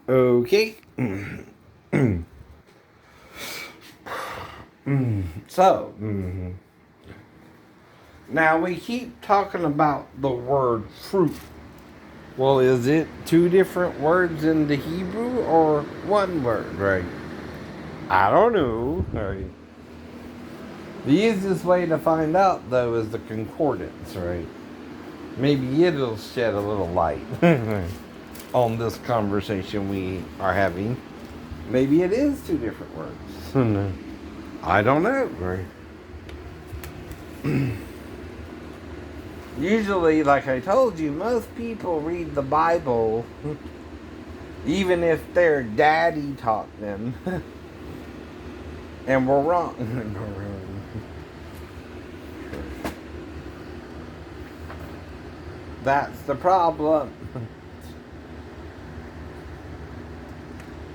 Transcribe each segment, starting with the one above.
Okay. So, now we keep talking about the word fruit. Well, is it two different words in the Hebrew or one word, right? I don't know. Right. The easiest way to find out, though, is the concordance, right? Maybe it'll shed a little light on this conversation we are having. Maybe it is two different words. I don't know, right? Usually, like I told you, most people read the Bible even if their daddy taught them and we're wrong. That's the problem.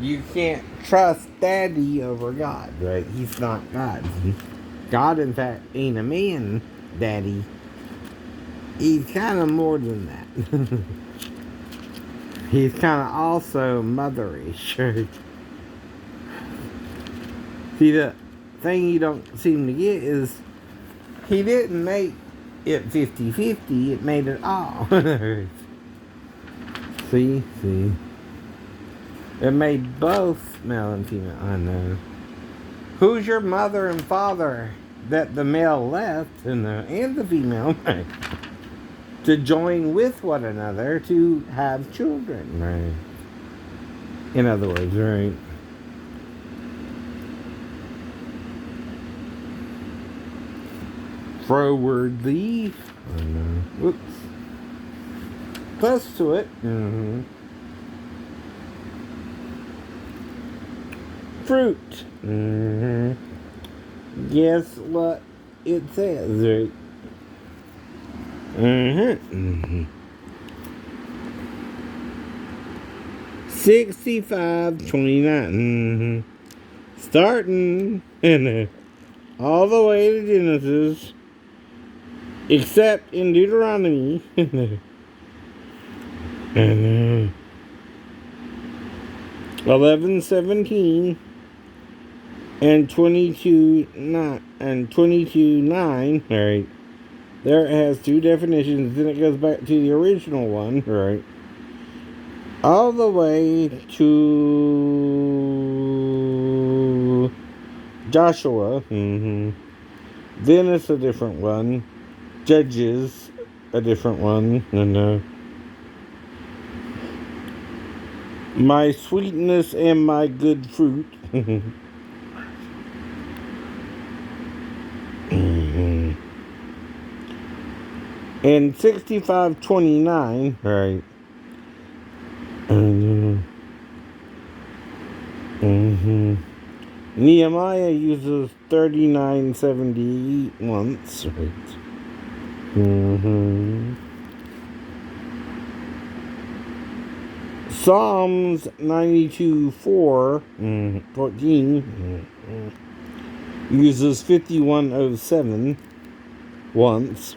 You can't trust daddy over God, right? He's not God. God, in fact, ain't a man, daddy. He's kind of more than that. He's kind of also motherish. See, the thing you don't seem to get is he didn't make it 50-50, it made it all. See? It made both male and female. I know. Who's your mother and father that the male left and the female to join with one another to have children, right? In other words, right? Frowardly. I know. Whoops. Close to it. Fruit. Guess what it says, right? 65:29. Starting all the way to Genesis, except in Deuteronomy. 11:17 and 22:9. All right. There it has two definitions, then it goes back to the original one, right? All the way to Joshua. Then it's a different one. Judges, a different one. And my sweetness and my good fruit. And 65:29, right? Nehemiah uses 39:78 once, right? Psalms 92:14 uses 51:07 once.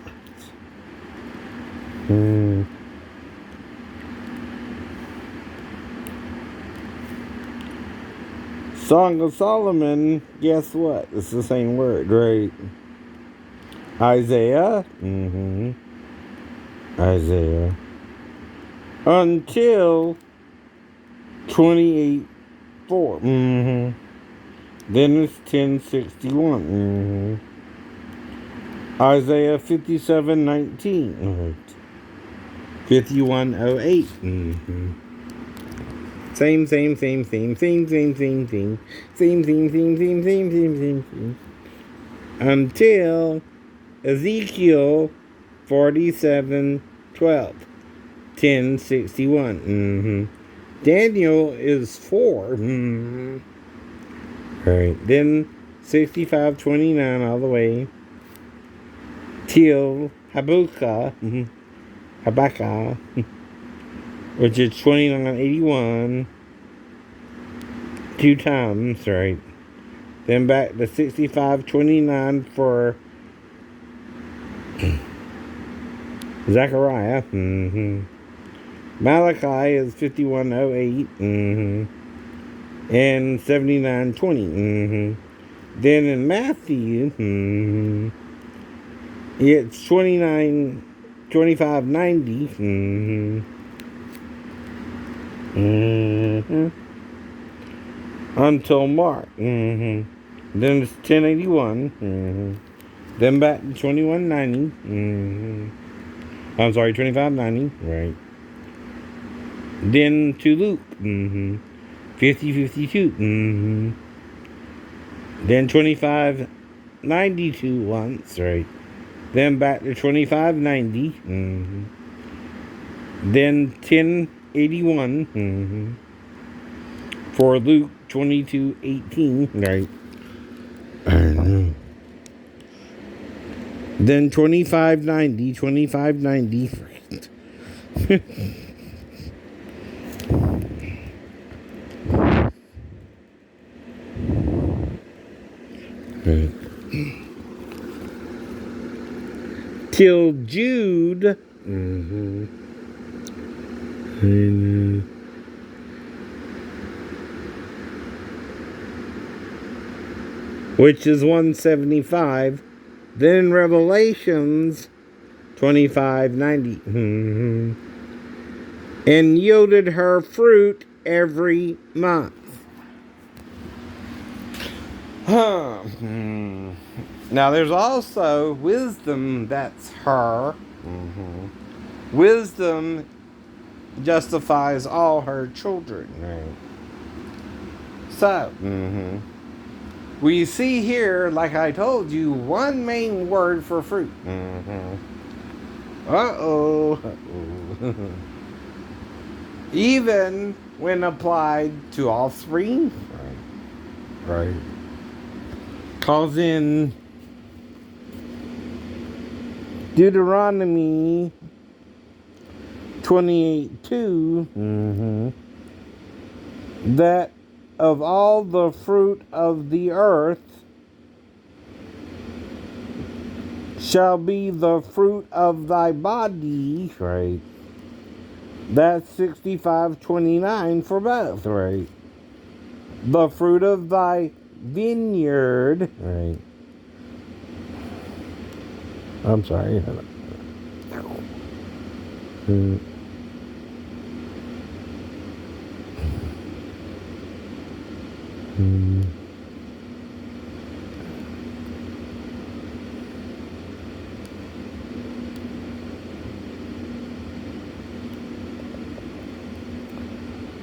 Song of Solomon, guess what? It's the same word, right? Isaiah. Isaiah. Until 28:4. Then it's 10:61. Isaiah 57:19. Right. 51:08. Same thing. Until Ezekiel 47:12. 10:61. Daniel is 4. Right. Then 65:29 all the way till Habakkuk, which is 29:81. 2 times, right? Then back to 65:29 for Zechariah. Malachi is 5108. And 7920. Then in Matthew, it's 2590. Until Mark. Then it's 1081. Then back to 2190. I'm sorry, 2590. Right. Then to Luke. 5052. Then 2592 once. Right. Then back to 2590. Then 1081. For Luke 22:18, right? Then 2590. Till Jude. Which is 175. Then Revelations 2590. And yielded her fruit every month. Now there's also wisdom, that's her. Wisdom justifies all her children. Right? So, we see here, like I told you, one main word for fruit. Even when applied to offspring. Right. Cause in Deuteronomy 28:2, that of all the fruit of the earth shall be the fruit of thy body, right? That's 65:29 for both, right? The fruit of thy vineyard, right? I'm sorry.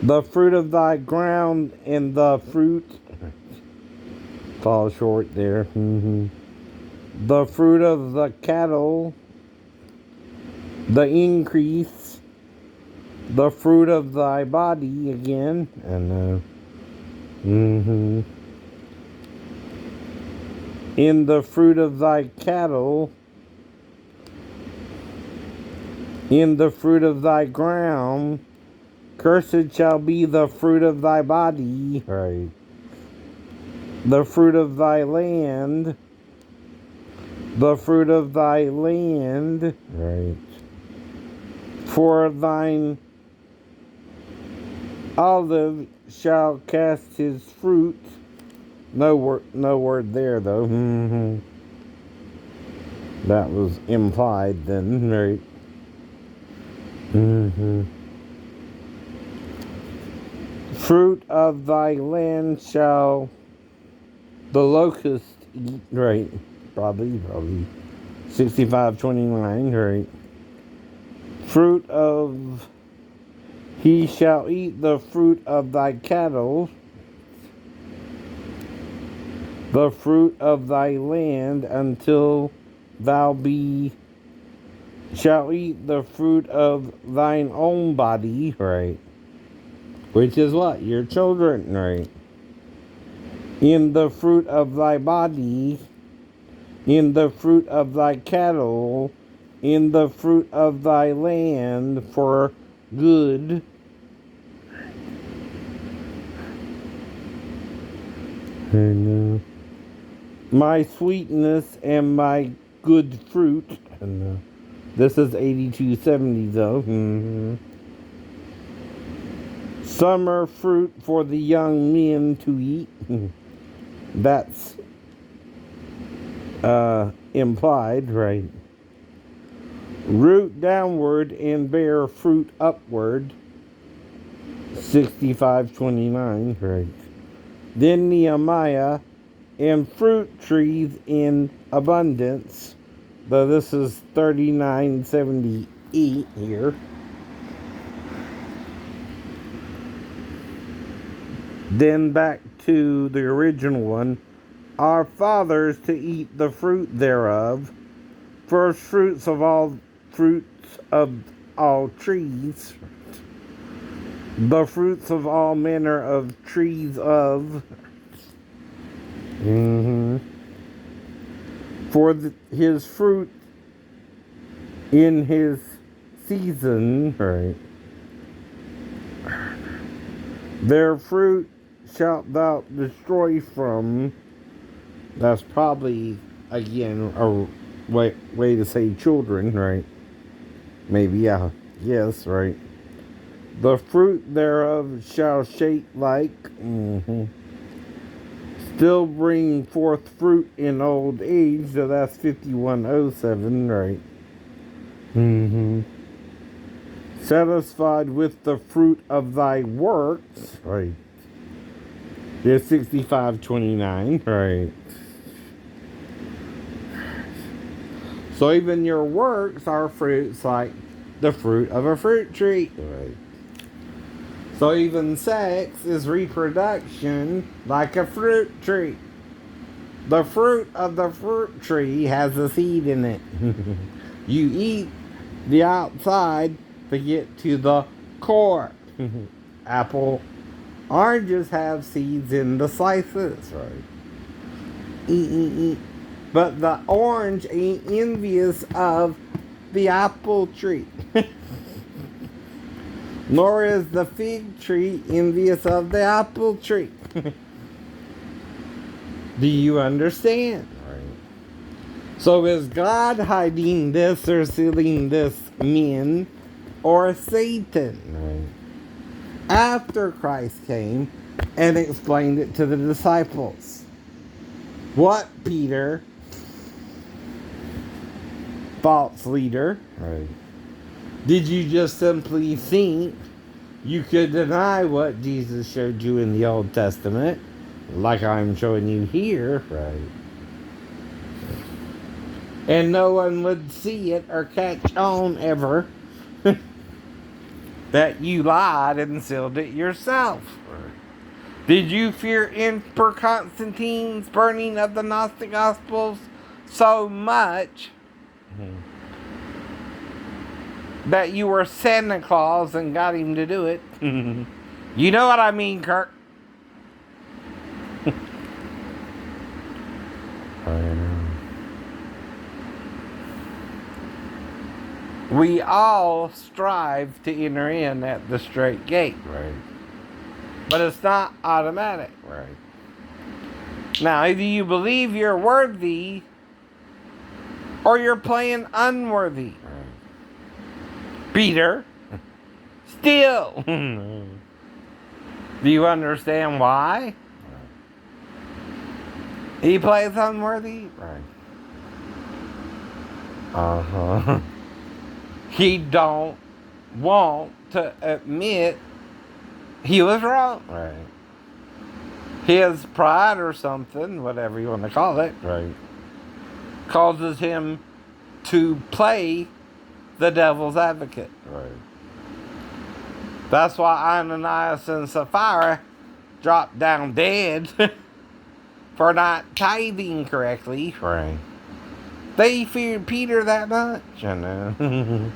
The fruit of thy ground and the fruit fall short there. The fruit of the cattle, the increase, the fruit of thy body again, and in the fruit of thy cattle, in the fruit of thy ground, cursed shall be the fruit of thy body, right? The fruit of thy land, the fruit of thy land, right? For thine olive shall cast his fruit. No word there though. That was implied then, right? Fruit of thy land shall the locust eat, right? Probably 65:29, right? Fruit of he shall eat the fruit of thy cattle, the fruit of thy land, until thou shall eat the fruit of thine own body, right? Which is what? Your children, right? In the fruit of thy body, in the fruit of thy cattle, in the fruit of thy land for good. And my sweetness and my good fruit. And this is 8270 though. Summer fruit for the young men to eat. That's implied, right? Root downward and bear fruit upward. 65:29, right? Then Nehemiah, and fruit trees in abundance. Though this is 39:78 here. Then back to the original one. Our fathers to eat the fruit thereof, first fruits of all fruits of all trees, the fruits of all manner of trees of. For his fruit in his season, right? Their fruit shalt thou destroy from. That's probably, again, a way to say children, right? Maybe, yeah. Yes, right. The fruit thereof shall shake like. Still bring forth fruit in old age. So that's 51:07, right? Satisfied with the fruit of thy works, right? There's 65:29, right? So even your works are fruits like the fruit of a fruit tree, right? So even sex is reproduction like a fruit tree. The fruit of the fruit tree has a seed in it. You eat the outside to get to the core. Apple, oranges have seeds in the slices, right? Eat. But the orange ain't envious of the apple tree. Nor is the fig tree envious of the apple tree. Do you understand? Right. So is God hiding this or sealing this men or Satan? Right. After Christ came and explained it to the disciples. What, Peter? False leader. Right. Did you just simply think you could deny what Jesus showed you in the Old Testament, like I'm showing you here, right? And no one would see it or catch on ever that you lied and sealed it yourself. Right. Did you fear Emperor Constantine's burning of the Gnostic Gospels so much that you were Santa Claus and got him to do it? You know what I mean, Kirk. We all strive to enter in at the straight gate, right? But it's not automatic, right? Now, either you believe you're worthy or you're playing unworthy. Right. Peter, still. Do you understand why? Right. He plays unworthy? Right. He don't want to admit he was wrong. Right. His pride or something, whatever you want to call it, right, causes him to play the devil's advocate. Right. That's why Ananias and Sapphira dropped down dead for not tithing correctly. Right. They feared Peter that much, you know.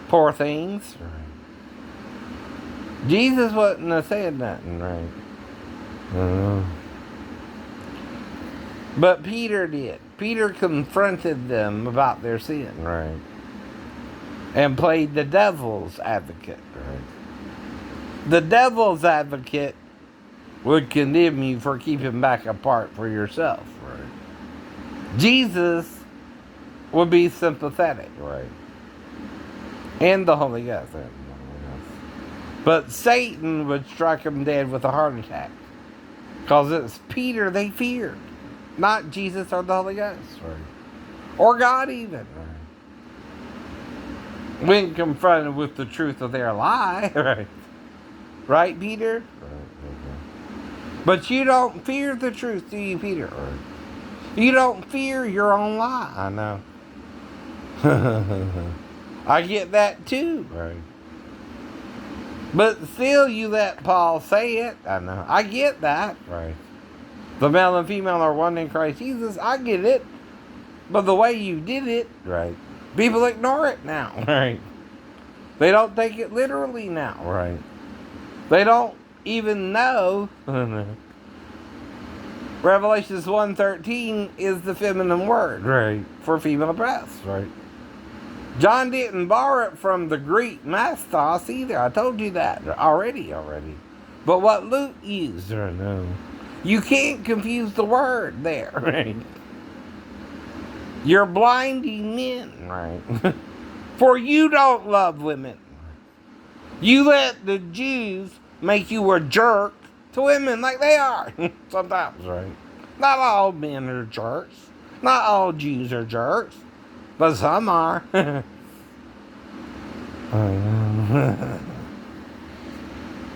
Poor things. Right. Jesus wouldn't have said nothing, right? But Peter did. Peter confronted them about their sin, right? And played the devil's advocate, right? The devil's advocate would condemn you for keeping back a part for yourself, right? Jesus would be sympathetic, right? And the Holy Ghost. But Satan would strike him dead with a heart attack. Because it's Peter they feared. Not Jesus or the Holy Ghost. Right. Or God even. Right. When confronted with the truth of their lie. Right. Right, Peter? Right. Okay. But you don't fear the truth, do you, Peter? Right. You don't fear your own lie. I know. I get that too. Right. But still, you let Paul say it. I know. I get that. Right. The male and female are one in Christ Jesus. I get it. But the way you did it. Right. People ignore it now. Right. They don't take it literally now. Right. They don't even know. Revelations 1:13 is the feminine word. Right. For female breasts. Right. John didn't borrow it from the Greek mastos either. I told you that already. But what Luke used, no. You can't confuse the word there, right? You're blinding men, right? For you don't love women. You let the Jews make you a jerk to women like they are sometimes, right? Not all men are jerks. Not all Jews are jerks. But some are.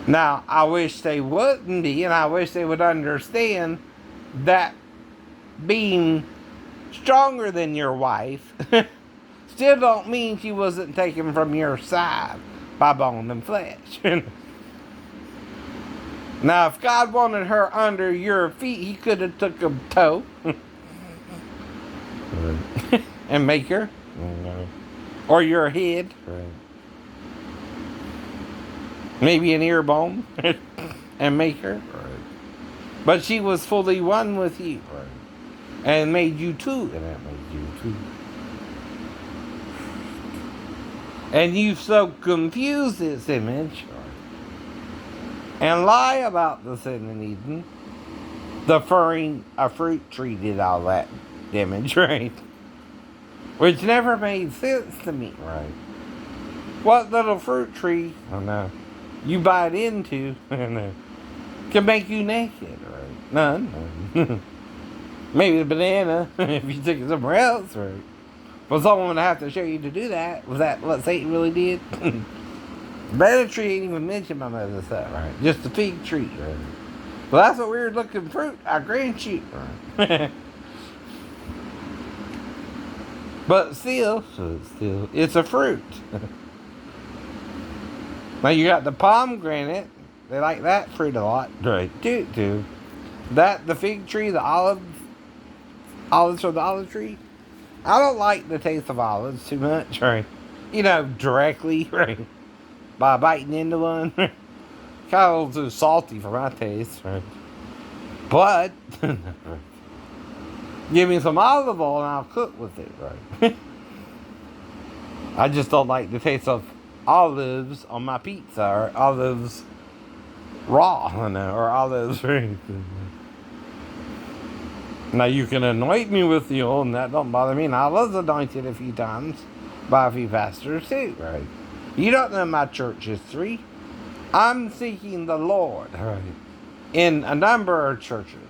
Now, I wish they wouldn't be, and I wish they would understand that being stronger than your wife still don't mean she wasn't taken from your side by bone and flesh. Now, if God wanted her under your feet, he could have took a toe and make her. Or your head. Maybe an ear bone. And make her. But she was fully one with you. And made you two. And that made you two. And you so confuse this image. And lie about the sin in Eden. The furring a fruit tree did all that damage, right? Which never made sense to me, right? What little fruit tree, oh no, you bite into can make you naked, right? None. Maybe a banana, if you took it somewhere else, right? But someone would have to show you to do that. Was that what Satan really did? Banana tree ain't even mentioned by mother stuff, right? Just the fig tree, right? Well, that's a weird looking fruit, I grant you, right? But still, it's a fruit. Now you got the pomegranate. They like that fruit a lot. Right. Too. That, the fig tree, the olives from the olive tree. I don't like the taste of olives too much. Right. You know, directly. Right. By biting into one. Kind of a little too salty for my taste. Right. But give me some olive oil and I'll cook with it, right? I just don't like the taste of olives on my pizza, or olives raw, or olives. Now you can anoint me with the oil and that don't bother me. And I was anointed a few times by a few pastors too, right? You don't know my church history. I'm seeking the Lord, right? In a number of churches.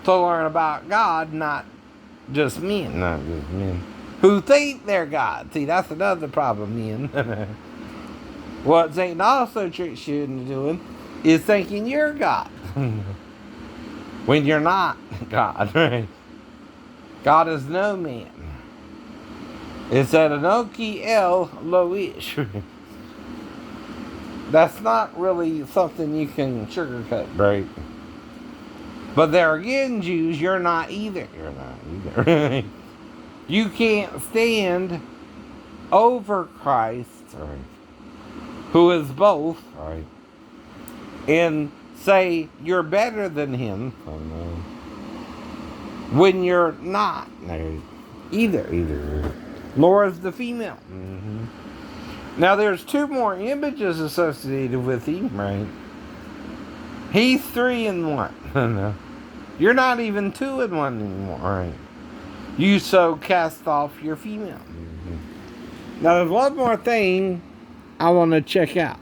To learn about God, not just men. Who think they're God. See, that's another problem, men. What Satan also tricks you into doing is thinking you're God. When you're not God. Right? God is no man. It's at Anoki El Loish. That's not really something you can sugarcoat, right? But there again, Jews, you're not either. You can't stand over Christ, right, who is both, right, and say you're better than him when you're not. Either. Laura's the female. Now there's two more images associated with him, right? He's 3 in 1. You're not even 2 in 1 anymore, right? You so cast off your female. Now there's one more thing I want to check out.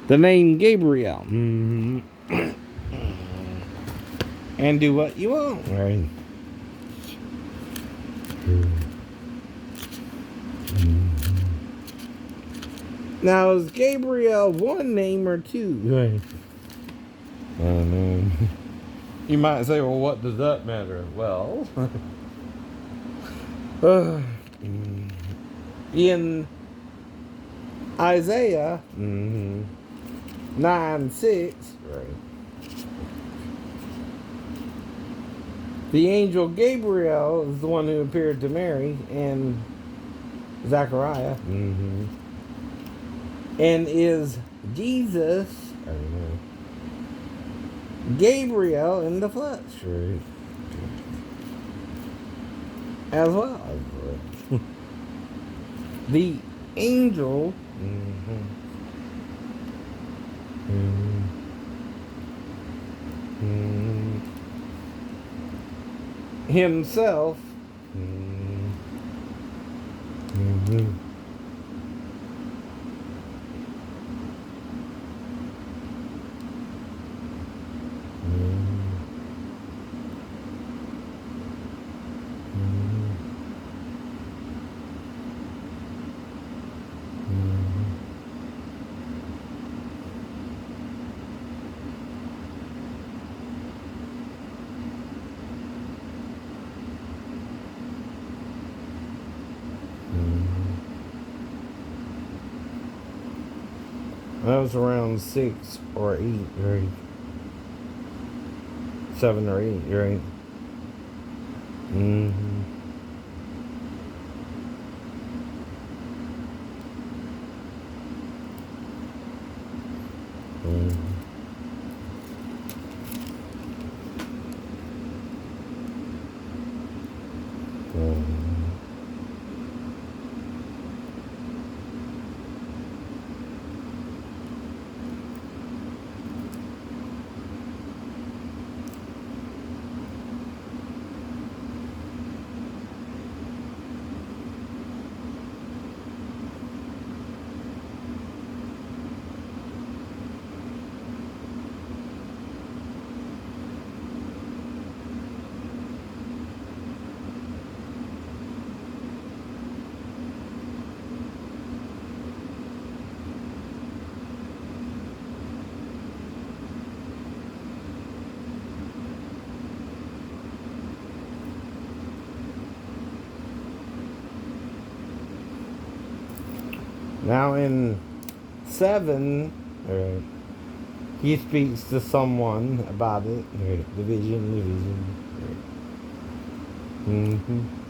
the name Gabriel. And do what you want, right? Now, is Gabriel one name or two? Right. I don't know. You might say, well, what does that matter? Well, in Isaiah 9:6, right, the angel Gabriel is the one who appeared to Mary and Zechariah, and is Jesus, I don't know, Gabriel in the flesh, right, as well. The angel himself that was around 6 or 8, right? 7 or 8, right? Now in 7, right, he speaks to someone about it. Right, the vision. Right.